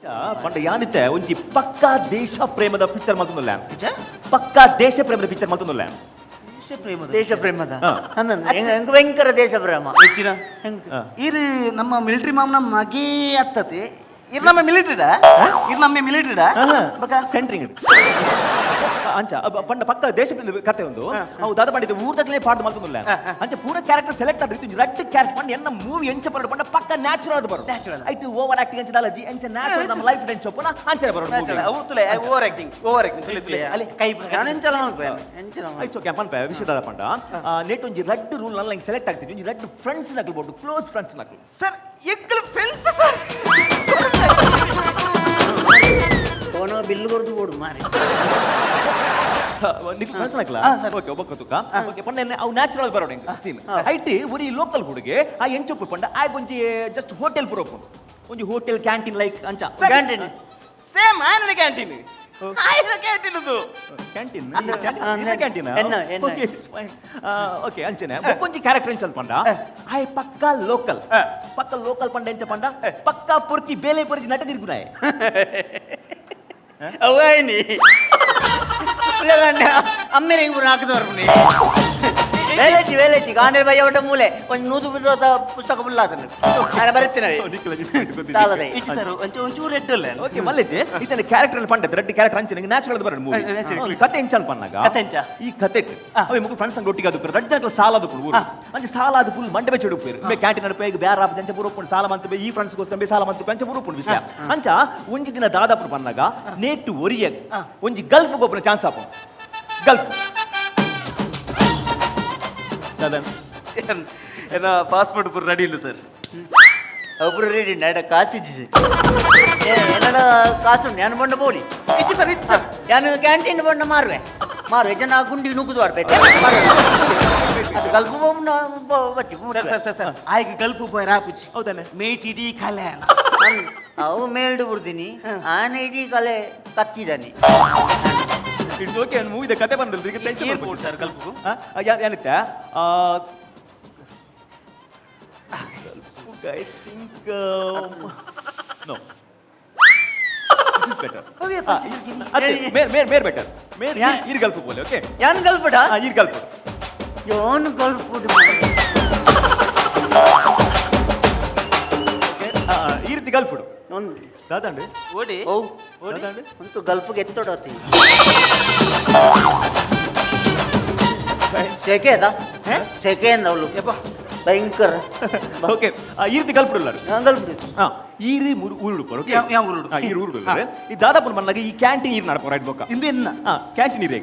ಪಂಡ ಯಾನಿತ್ತೆ ಒಂಜಿ ಪಕ್ಕಾ ದೇಶ ಪ್ರೇಮದ ಪಿಕ್ಚರ್ ಮಲ್ತೊಂದುಲ್ಲ ಪಕ್ಕಾ ದೇಶ ಪ್ರೇಮದ ಪಿಕ್ಚರ್ ಮಲ್ತೊಂದುಲ್ಲ ದೇಶ ಪ್ರೇಮದ ಹೆಂಗ ಭಯಂಕರ ದೇಶ ಪ್ರೇಮ ಹೆಚ್ಚಿನ ಇರು ನಮ್ಮ ಮಿಲಿಟರಿ ಮಾಮನ ಮಗೆ ಹತ್ತತಿ ಇರ್ ನಮ್ಮ ಮಿಲಿಟರಿಡ ಬಕ ಸೆಂಟ್ರಿಂಗ್ ಅಂಚ ಪಂಡ ಪಕ್ಕ ದೇಶ ಕತೆ ಒಂದು ಅವು ದಾದ ಪಂಡಿತ ಊರ್ದಕ್ಲೆ ಪಾಡ್ ಮಲ್ತೊಂದುಲ್ಲ ಅಂಚ ಪೂರ ಕ್ಯಾರೆಕ್ಟರ್ ಸೆಲೆಕ್ಟ್ ಆದ್ರಿ ರಡ್ಡ್ ಕ್ಯಾರೆಕ್ಟರ್ ಪಂಡ ಎನ್ನ ಮೂವಿ ಎಂಚ ಬರೋಡು ಪಂಡ ಪಕ್ಕ ನ್ಯಾಚುರಲ್ ಅದು ಬರೋಡು ನ್ಯಾಚುರಲ್ ಐಟು ಓವರ್ ಆಕ್ಟಿಂಗ್ ಅಂಚ ದಾಲಜಿ ಎಂಚ ನ್ಯಾಚುರಲ್ ನಮ್ಮ ಲೈಫ್ ಎಂಚ ಪುನ ಅಂಚ ಬರೋಡು ನ್ಯಾಚುರಲ್ ಅವರ್ತುಲೆ ಓವರ್ ಆಕ್ಟಿಂಗ್ ತಿಳಿತಿಲೆ ಅಲ್ಲಿ ಕೈ ಎಂಚಲ ಐಟ್ಸ್ ಓಕೆ ಪಂಪ ವಿಷಯದ ಪಂಡ ನೆಟ್ ಒಂಜಿ ರಡ್ಡ್ ರೂಲ್ ನಲ್ಲ ಸೆಲೆಕ್ಟ್ ಆಗ್ತಿದ್ವಿ ಒಂಜಿ ರಡ್ಡ್ ಫ್ರೆಂಡ್ಸ್ ನಕಲ್ ಬೋಡು ಕ್ಲೋಸ್ ಫ್ರೆಂಡ್ಸ್ ನಕಲ್ ಸರ್ ಎಕ್ಕಲ್ ಫ್ರೆಂಡ್ಸ್ ಸರ್ ಫೋನೋ ಬಿಲ್ ಕೊಡ್ದು ಬೋಡು ಮಾರಿ ನಿಕ್ ಫ್ರೆಂಡ್ಸ್ ನಕಲ ಓಕೆ ಒಬ್ಬ ಕತುಕ ಓಕೆ ಪಂಡ ಅವು ನ್ಯಾಚುರಲ್ ಬರೋಡು ಹೆಂಗ ಸೀನ್ ಐಟ್ ಉರಿ ಲೋಕಲ್ ಹುಡುಗೆ ಆ ಎಂಚೊಪ್ಪು ಪಂಡ ಆಗ ಒಂಜಿ ಜಸ್ಟ್ ಹೋಟೆಲ್ ಪುರೋಪು ಒಂಜಿ ಹೋಟೆಲ್ ಕ್ಯಾಂಟೀನ್ ಲೈಕ್ ಅಂಚ ಕ್ಯಾಂಟೀನ್ ಸೇಮ್ ಆಯ್ನ ಕ್ಯಾಂಟೀನ್ ಆಯ್ನ ಕ್ಯಾಂಟೀನ್ ಅದು canteen canteen okay fine okay ಅಂಚನೆ ಒಂಜಿ ಕ್ಯಾರೆಕ್ಟರ್ ಎಂಚಲ್ ಪಂಡ ಆಯ್ ಪಕ್ಕಾ ಲೋಕಲ್ ಪಂಡ ಎಂಚ ಪಂಡ ಪಕ್ಕಾ ಪುರ್ಕಿ ಬೇಲೆ ಪುರ್ಜಿ ನಟ ತಿರುಗುನಾಯ್ ಅವನಿ ಅಮ್ಮೇರೆ ಹಿಂಗ್ ಹಾಕಿದವ್ರು ವೇಲೆಚ್ಚಿ ಗಾಂಧಿ ಬಯ್ಯ ಒಟ್ಟ ಮೂಲೆ ಒಂದು 100 ಬಿಡೋದ ಪುಸ್ತಕ ಫುಲ್ ಆತನು ನಾನು ಬರುತ್ತೇನೆ ಸಾಲದೆ ಇಚ್ಚ ಸರ್ ಒಂಚೂರು ರೆಡ್ ಅಲ್ಲ ಓಕೆ ಮಲ್ಲೇಜಿ ಇತನ ಕ್ಯಾರೆಕ್ಟರ್ ಪಂಡ ರೆಡ್ ಕ್ಯಾರೆಕ್ಟರ್ ಅಂಚೆ ನ್ಯಾಚುರಲ್ ಬರೋದು ಮೂವಿ ಕತೆ ಎಂಚಲ್ ಪನ್ನಾಗ ಕತೆ ಎಂಚ ಈ ಕತೆ ಅವೆ ಮುಗು ಫ್ರೆಂಡ್ಸ್ ಅಂಗ ಒಟ್ಟಿಗೆ ಅದು ರೆಡ್ ಜಾಗಲ ಸಾಲ ಅದು ಫುಲ್ ಅಂಚೆ ಸಾಲ ಅದು ಫುಲ್ ಮಂಡೆ ಬೆಚ್ಚ ಹುಡುಪೇರು ಮೇ ಕ್ಯಾಂಟೀನ್ ನಡಪೆ ಈಗ ಬ್ಯಾರ ಆಪ್ ಅಂಚೆ ಬುರುಪುಂಡು ಸಾಲ ಮಂತ ಈ ಫ್ರೆಂಡ್ಸ್ ಗೋಸ್ಕರ ಬೇ ಸಾಲ ಮಂತ ಅಂಚೆ ಬುರುಪುಂಡು ವಿಷಯ ಅಂಚ ಒಂಜಿ ದಿನ ದಾದಾಪುರ ಪನ್ನಾಗ ನೇಟು ಒರಿಯ ಒಂಜಿ ಗಲ್ಫ್ ಗೊಬ್ಬರ ಚಾನ್ಸ್ ಆಪು ಗಲ್ಫ್ ಏನ ಪಾಸ್ಪೋರ್ಟ್ ಪೂರ ರೆಡಿ ಇಲ್ಲ ಸರ್ ಒಬ್ರು ರೆಡಿ ನಡ ಕಾಸಿದ್ದಿ ಏನಡ ಕಾಸು ನಾನು ಬಂಡ ಬೋಲಿ ಇಚ್ಚ ಸರ್ ಇಚ್ಚ ನಾನು ಕ್ಯಾಂಟೀನ್ ಬಂಡ ಮಾರುವೆ ಜನ ಗುಂಡಿ ನುಗ್ಗುದು ಆಡ್ಬೇಕು ಅದು ಗಲ್ಫು ಬಚ್ಚಿ ಸರ್ ಆಯ್ಕೆ ಗಲ್ಫು ಬಾಯ್ ರಾಪುಚಿ ಹೌದಾನೆ ಮೇಟ್ ಇಡೀ ಕಲೆ ಅವು ಮೇಲ್ಡು ಬಿಡ್ತೀನಿ ಆನ ಇಡೀ ಕಲೆ ಕತ್ತಿದ್ದಾನೆ ಇಟ್ಸ್ ಓಕೆ ಮೂವಿದ ಕತೆ ಬಂದದ್ದು ಈಗ ಟೆನ್ಷನ್ ಏರ್ಪೋರ್ಟ್ ಸರ್ ಗಲ್ಫು ಏನಿತ್ತ I think no this is better ಮೇರ್ ಬೆಟರ್ ಮೇರ್ ಈರ್ ಗಲ್ಫ್ ಬೋಲೆ ಓಕೆ ಯಾನ್ ಗಲ್ಫಡ ಈರ್ ಗಲ್ಫ್ ಯೋನ್ ಗಲ್ಫ್ ಈರ್ತಿ ಗಲ್ಫ್ ಒಂದು ದಾದಂಡೆ ಓಡಿ ಓಡಿ ಅಂತೂ ಗಲ್ಫ್ಗೆ ಎತ್ತೋಡತಿ ಸೆಕೆ ಅದ ಸೆಕೆ ಅಂದವಳು ಭಯಂಕರ ಓಕೆ ಈರ್ತಿ ಗಲ್ಫುಡುಲ್ಲಾರು ಗಲ್ಫ್ ಈರಿ ಊರುಡುಪರು ಈರು ಊರುಡುಲ್ಲಾರೆ ಈ ದಾದಾಪುರ ಮನ್ನಾಗ ಈ ಕ್ಯಾಂಟೀನ್ ಈರು ನಡಪೋ ರೈಟ್ ಬೋಕ ಇಂದೆನ್ನ ಕ್ಯಾಂಟೀನ್ ಈರೇ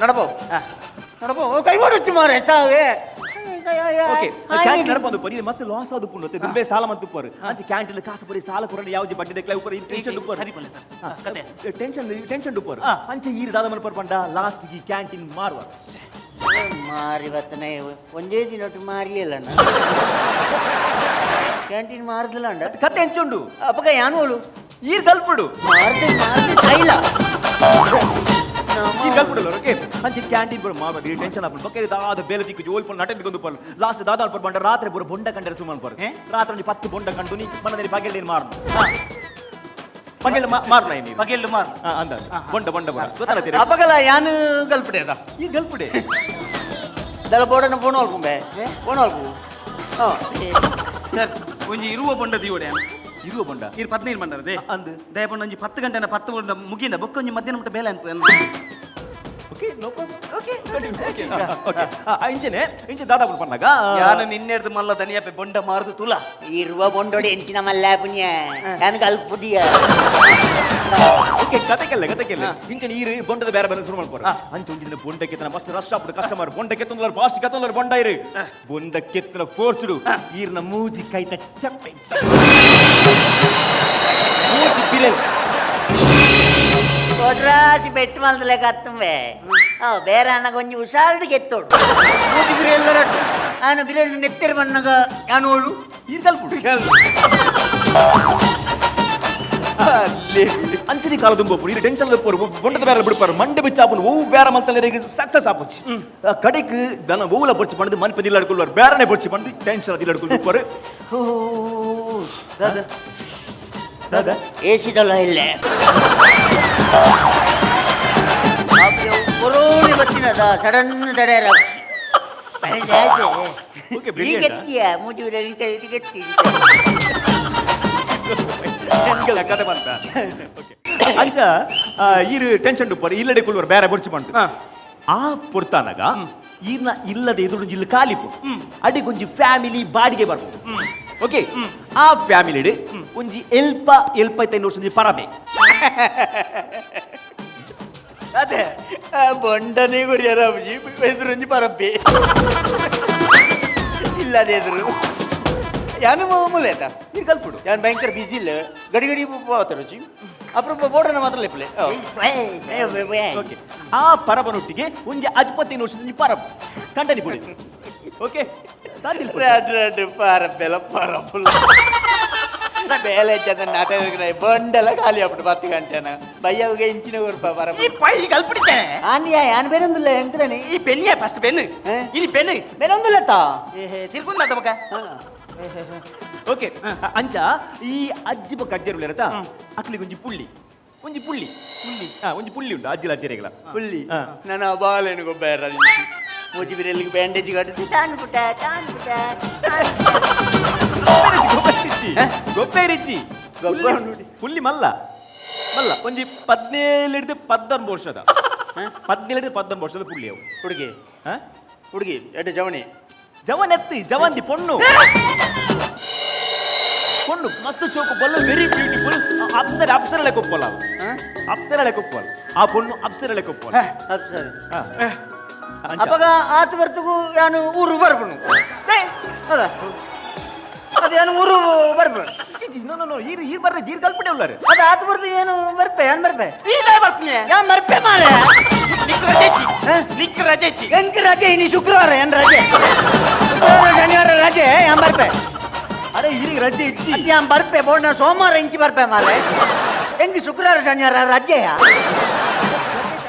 ನಡಪೋ ಕೈ ಮಾಡೋಚ್ಚು ಮಾರೆ ಸಾವೇ ಓಕೆ ಕ್ಯಾಂಟೀನ್ ನಡಪಂದು ಪರಿ ಮಸ್ತ್ ಲಾಸ್ ಆದು ಪುಂಡು ದುಂಬೆ ಸಾಲ ಮಂತು ಪರು ಅಂಚೆ ಕ್ಯಾಂಟೀನ್ ಕಾಸು ಪರಿ ಸಾಲ ಕೊರನೆ ಯಾವ್ದು ಬಡ್ಡಿ ದೇಕ್ಲ ಉಪರ್ ಟೆನ್ಷನ್ ಡುಪರ್ ಸರಿ ಪಲ್ಲೆ ಸರ್ ಕತೆ ಟೆನ್ಷನ್ ಡುಪರ್ ಅಂಚೆ ಈರು ದಾದ ಮನ ಪರ್ಪಂಡ ಲಾಸ್ಟ್ ಗಿ ಕ್ಯಾಂಟೀನ್ ಮಾರುವ ಮಾರಿ ಬತ್ತನೆ ಒಂದೇ ದಿನ ಒಟ್ಟು ಮಾರಿಯಲ್ಲ ಕ್ಯಾಂಟೀನ್ ಮಾರದಿಲ್ಲ ಅಂಡ ಕತೆ ಎಂಚುಂಡು ಅಪ್ಪಗ ಯಾನೋಳು ಈರ್ ಗಲ್ಪುಡು ಮಾರ್ದೆ ಇಲ್ಲ ಈ ಗಲ್ಪುಡಲ್ಲ ಓಕೆ ಅಂಚೆ ಕ್ಯಾಂಟೀನ್ ಪುರ ಮಾರದಿ ಟೆನ್ಷನ್ ಆಪಲ್ ಬಕ್ಕೆ ದಾದ ಬೇಲೆ ತಿಕ್ಕು ಜೋಲ್ ಪಲ್ ನಟನ್ ಗೊಂದು ಪಲ್ ಲಾಸ್ಟ್ ದಾದ ಪರ್ ಬಂಡ ರಾತ್ರಿ ಪುರ ಬೊಂಡ ಕಂಡರೆ ಸುಮನ್ ಪರ್ ರಾತ್ರಿ 10 ಬೊಂಡ ಕಂಡು ನೀ ಮನದಲ್ಲಿ ಬಗೆಲ್ ನೀನು ಮಾರ್ನು ಬಗೆಲ್ ಮಾರ್ನ ನೀನು ಬಗೆಲ್ ಮಾರ್ ಅಂದ ಬೊಂಡ ಗೊತ್ತಾಗ್ತದೆ ಅಪ್ಪಗಲ್ಲ ಯಾನು ಗಲ್ಪಡೆ ಅದ ಈ ಗಲ್ಪುಡೆ ದಳ ಬೋಡನ ಫೋನ್ ಹೊಲ್ಕೊಂಬೆ ಫೋನ್ ಹೊಲ್ಕು ಸರ್ ಒಂಜಿ ಇರುವ ಬೊಂಡ ದಿಯೋಡೆ ಇರುವ ಬೊಂಡ ಇರ್ 15 ಬಂಡರದೆ ಅಂದು ದಯಪಂಡ ಒಂಜಿ 10 ಗಂಟೆನ 10 ಬೊಂಡ ಮುಗಿಂದ ಬೊಕ್ಕ ಒಂಜಿ ಮಧ್ಯಾಹ್ನ ಮಟ್ಟ ಬೇಲೆ ಅನ್ಪು okay no problem okay okay ಇಂಚೆ ದಾದಾಪುರ ಪನ್ನಾಗ ಯಾನು ನಿನ್ನೆಡ್ದು ಮಲ್ಲ ದನಿಯಪ್ಪೆ ಬೊಂಡ ಮಾರ್ದು ತುಲ ಇರುವ ಬೊಂಡೋಡಿ ಎಂಚಿನ ಮಲ್ಲ ಪುಣ್ಯ ನಾನು ಗಲ್ಪುಡಿಯ ಓಕೆ ಕತೆಕೆಲ್ಲ ಇಂಚೆ ನೀರು ಬೊಂಡದ ಬೇರೆ ಬೇರೆ ಶುರು ಮಾಡ್ಕೋರ ಅಂಚೆ ಒಂದಿನ ಬೊಂಡಕ್ಕೆ ಮಸ್ತ್ ರಶ್ ಆಗ್ಬಿಡು ಕಸ್ಟಮರ್ ಬೊಂಡಕ್ಕೆ ತೊಂದಲ ಫಾಸ್ಟ್ ಕತ್ತಲರ್ ಬೊಂಡ ಇರು ಬೊಂಡಕ್ಕೆ ಫೋರ್ಸ್ಡು ಈರ್ನ ಮೂಜಿ ಕೈತ ಚಪ್ಪೆ ಮೂಜಿ ಬಿರೆಲ್ ಕೊಡ್ರಾಸಿ ಬೆಟ್ಟು ಮಲ್ದಲೆ ಕತ್ತುಂಬೆ ಬೇರೆ ಅನ್ನ ಕೊಂಚ ಹುಷಾರು ಗೆತ್ತೋಡು ಮೂತಿ ಬಿರಿಯಲ್ಲ ನಾನು ಬಿರಿಯಲ್ ನೆತ್ತರಿ ಬಣ್ಣಗ ಯಾನೋಳು ಈರ್ ಗಲ್ಪುಡು ಅಂಚನಿ ಕಾಲ ತುಂಬ ಇದು ಟೆನ್ಷನ್ ಬೊಂಡದ ಬೇರೆ ಬಿಡ್ಪಾರು ಮಂಡೆ ಬಿಚ್ಚಾಪನು ಓವು ಬೇರೆ ಮಲ್ತಲ್ಲ ಸಕ್ಸಸ್ ಆಪುಚ್ಚಿ ಕಡೆಗೆ ದನ ಓವುಲ ಬರ್ಚಿ ಪಂಡು ಮನೆ ದಿಲ್ಲಾಡ್ಕೊಳ್ಳಾರು ಬೇರೆನೆ ಬರ್ಚಿ ಪಂಡು ಟೆನ್ಷನ್ ದಿಲ್ಲಾಡ್ಕೊಂಡು ದಾದಾ ಏಸಿದಲ್ಲ ಇಲ್ಲೇ ಕೊರೋನಿ ಬಚ್ಚಿನದ ಸಡನ್ ತಡೆಯರ ಓಕೆ ಬ್ರಿಲಿಯಂಟ್ ಮೂಜಿ ಕತೆ ಬಂತ ಅಂಚ ಈರು ಟೆನ್ಷನ್ ಡುಪ್ಪರ್ ಇಲ್ಲಡೆ ಕುಲ್ವರ್ ಬೇರೆ ಬೊಡ್ಚಿ ಬಂತು ಆ ಪೊರ್ತಾನಗ ಈರ್ನ ಇಲ್ಲದೆ ಎದುರು ಜಿಲ್ಲೆ ಕಾಲಿಪು ಅಡಿ ಒಂಜಿ ಫ್ಯಾಮಿಲಿ ಬಾಡಿಗೆ ಬರ್ಬೋದು ಓಕೆ ಆ ಫ್ಯಾಮಿಲಿ ಒಂಜಿ ಎಲ್ಪೈತೈದು ವರ್ಷ ಪರಬೆ ಅದೇ ಬೊಂಡನೇ ಗುರಿಯರ ಎದುರೊಂಜಿ ಪರಬ್ಬೆ ಇಲ್ಲದೆ ಎದುರು ಯಾನು ಮೂಲೇತ ನೀರು ಕಲ್ಪುಡು ಯಾನ್ ಭಯಂಕರ ಬಿಸಿ ಇಲ್ಲ ಗಡಿ ಗಡಿ ರುಚಿ ಅಪ್ರೂಪ ಬೋರ್ಡನ ಮಾತ್ರ ಲೆಪ್ಪಲೆ ಓಕೆ ಆ ಪರಬನೊಟ್ಟಿಗೆ ಒಂಜಿ 25 ವರ್ಷದ ಪರಬ್ ಕಂಟನಿ ಪುಡಿ ಓಕೆ ಪರಬ್ಬೆಲ್ಲ ಪರಬ್ಬುಲ್ಲ ಬೇಲೆ ಜನ ನಾಟಕ ಬಂಡೆಲ್ಲ ಖಾಲಿ ಆಗ್ಬಿಟ್ಟು 10 ಗಂಟೆನ ಬಯ್ಯಗೆ ಇಂಚಿನ ಗೊರ್ಪ ಪರಬ್ಬ ಕಲ್ಪಿಡ್ತೇನೆ ಯಾನ್ ಬೇರೊಂದಿಲ್ಲ ಎಂತದಾನೆ ಈ ಪೆನ್ನಿಯ ಫಸ್ಟ್ ಪೆನ್ ಇಲ್ಲಿ ಪೆನ್ ಬೇರೊಂದಿಲ್ಲತ್ತ ತಿರ್ಕೊಂಡ್ ಅಂತ ಮಗ ಓಕೆ ಅಂಚ ಈ ಅಜ್ಜಿ ಬಕ್ಕ ಅಜ್ಜರು ಇರತ್ತ ಅಕ್ಲಿಗೆ ಒಂಜಿ ಪುಳ್ಳಿ ಒಂಜಿ ಪುಳ್ಳಿ ಉಂಟು ಅಜ್ಜಿಲ ಅಜ್ಜರಿಗಳ ಪುಳ್ಳಿ ನನ್ನ ಬಾಲೇನು ಗೊಬ್ಬರ ಮೂಜಿ ಬಿರಿಯಲ್ಲಿಗೆ ಬ್ಯಾಂಡೇಜ್ ಕಟ್ಟಿಸಿ ಗೊಬ್ಬರಿಚ್ಚಿ ಪುಳ್ಳಿ ಮಲ್ಲ ಒಂಜಿ 17 ವರ್ಷದ 17 ವರ್ಷದ ಪುಳ್ಳಿ ಅವು ಹುಡುಗಿ ಎಡ್ಡೆ ಜವನೆತ್ತಿ ಜವಂದಿ ಪೊಣ್ಣು ಮಸ್ತ್ ಚೋಕು ಬಲ್ಲು ವೆರಿ ಬ್ಯೂಟಿಫುಲ್ ಅಪ್ಸರ ಲೆಕ್ಕೊಪ್ಪಲ್ಲ ಅಪ್ಸರ ಲೆಕ್ಕೊಪ್ಪಲ್ಲ ಆ ಪೊಣ್ಣು ಅಪ್ಸರ ಲೆಕ್ಕೊಪ್ಪಲ್ಲ ಅವಾಗ ಆತ ಬರ್ತಗೂ ನಾನು ಊರು ಬರ್ಬನು ಹೌದಾ ಅದು ಏನು ಊರು ಬರ್ಬ ಈರ್ ಬರ್ರೆ ಜೀರ್ ಕಲ್ಪನೆ ಉಳ್ಳಾರೆ ಅದು ಆತ ಬರ್ದು ಏನು ಬರ್ಪೆ ಏನ್ ಬರ್ಪೆ ಯಾನ್ ಬರ್ಪೆ ಮಾಲೆ ಹೆಂಗ್ ರಜೆ ಇನಿ ಶುಕ್ರವಾರ ಏನ್ ರಜೆ ಶನಿವಾರ ರಜೆ ಯಾನ್ ಬರ್ಪೆ ಅರೆ ಈಗ ರಜೆ ಇಚ್ಚಿ ಯಾನ್ ಬರ್ಪೆ ಬೋರ್ಡ್ ಸೋಮವಾರ ಇಂಚಿ ಬರ್ಪೆ ಮಾಲೆ ಹೆಂಗ್ ಶುಕ್ರವಾರ ಶನಿವಾರ ರಜೆಯ